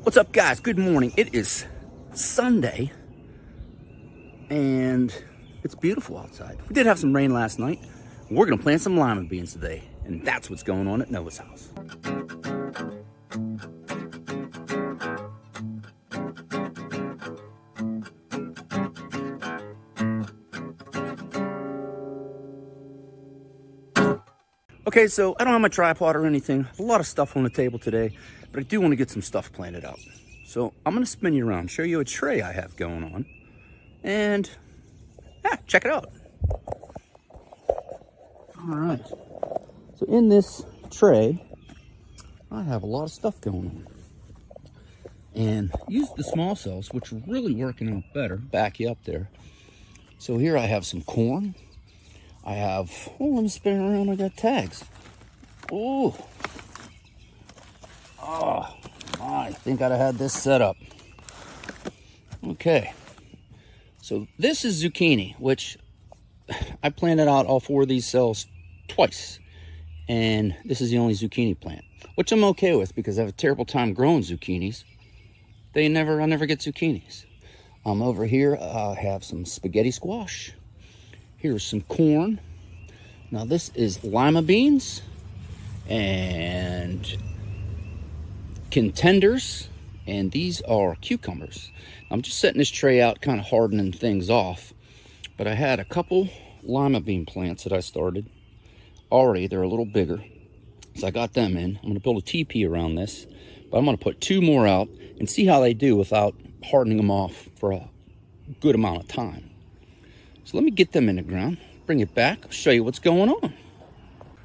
What's up, guys? Good morning. It is Sunday and it's beautiful outside. We did have some rain last night. We're gonna plant some lima beans today, and that's what's going on at Noah's house. Okay, so I don't have my tripod or anything. A lot of stuff on the table today, but I do want to get some stuff planted out. So I'm going to spin you around, show you a tray I have going on, and yeah, check it out. All right. So in this tray, I have a lot of stuff going on. And use the small cells, which are really working out better. Back you up there. So here I have some corn. I have, oh, let me spin it around. I got tags. Oh, I think I'd have had this set up. Okay. So this is zucchini, which I planted out all 4 of these cells twice. And this is the only zucchini plant, which I'm okay with because I have a terrible time growing zucchinis. I never get zucchinis. Over here, I have some spaghetti squash. Here's some corn. Now this is lima beans and contenders, and these are cucumbers. I'm just setting this tray out, kind of hardening things off. But I had a couple lima bean plants that I started already. They're a little bigger, so I got them in. I'm going to build a teepee around this, but I'm going to put 2 more out and see how they do without hardening them off for a good amount of time. So let me get them in the ground, bring it back, I'll show you what's going on.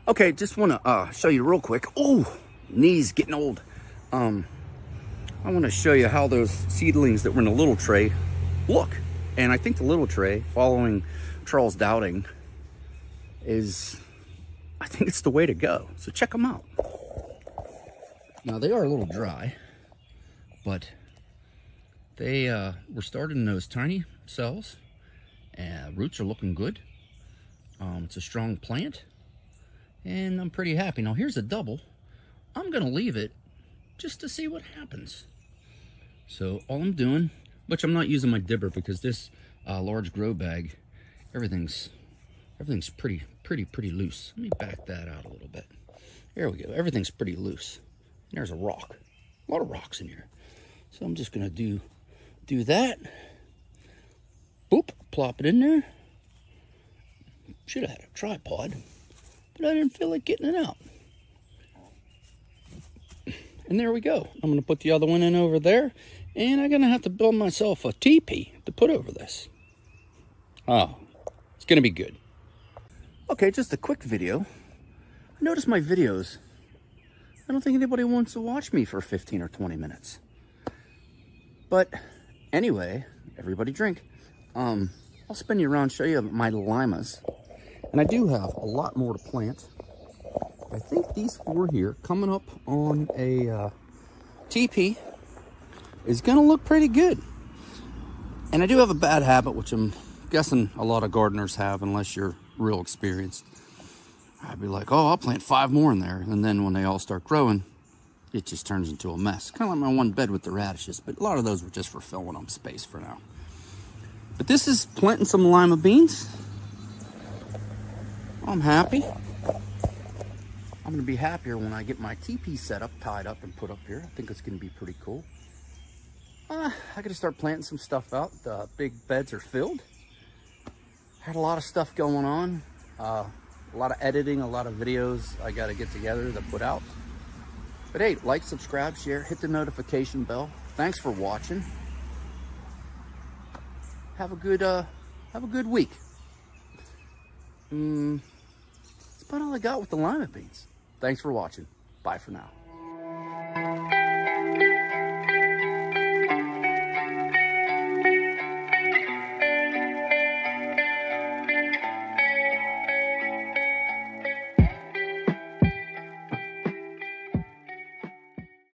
Okay, just want to show you real quick. Oh, knees getting old. I want to show you how those seedlings that were in the little tray look. And I think the little tray, following Charles Dowding, I think it's the way to go. So check them out. Now they are a little dry, but they were started in those tiny cells. Roots are looking good. It's a strong plant, and I'm pretty happy. Now here's a double. I'm gonna leave it just to see what happens. So all I'm doing, which I'm not using my dibber because this large grow bag, everything's pretty loose. Let me back that out a little bit. There we go. Everything's pretty loose. There's a rock. A lot of rocks in here. So I'm just gonna do that. Boop, plop it in there. Should have had a tripod, but I didn't feel like getting it out. And there we go. I'm going to put the other one in over there, and I'm going to have to build myself a teepee to put over this. Oh, it's going to be good. Okay, just a quick video. I noticed my videos, I don't think anybody wants to watch me for 15 or 20 minutes. But anyway, everybody drink. I'll spin you around, show you my limas. And I do have a lot more to plant. I think these 4 here coming up on a teepee is gonna look pretty good. And I do have a bad habit, which I'm guessing a lot of gardeners have, unless you're real experienced. I'd be like, oh, I'll plant 5 more in there. And then when they all start growing, it just turns into a mess. Kind of like my one bed with the radishes, but a lot of those were just for filling up space for now. But this is planting some lima beans. I'm happy. I'm gonna be happier when I get my teepee set up, tied up, and put up here. I think it's gonna be pretty cool. I gotta start planting some stuff out. The big beds are filled. Had a lot of stuff going on. A lot of editing, a lot of videos I gotta get together to put out. But hey, like, subscribe, share, hit the notification bell. Thanks for watching. Have a good week. That's about all I got with the lima beans. Thanks for watching. Bye for now.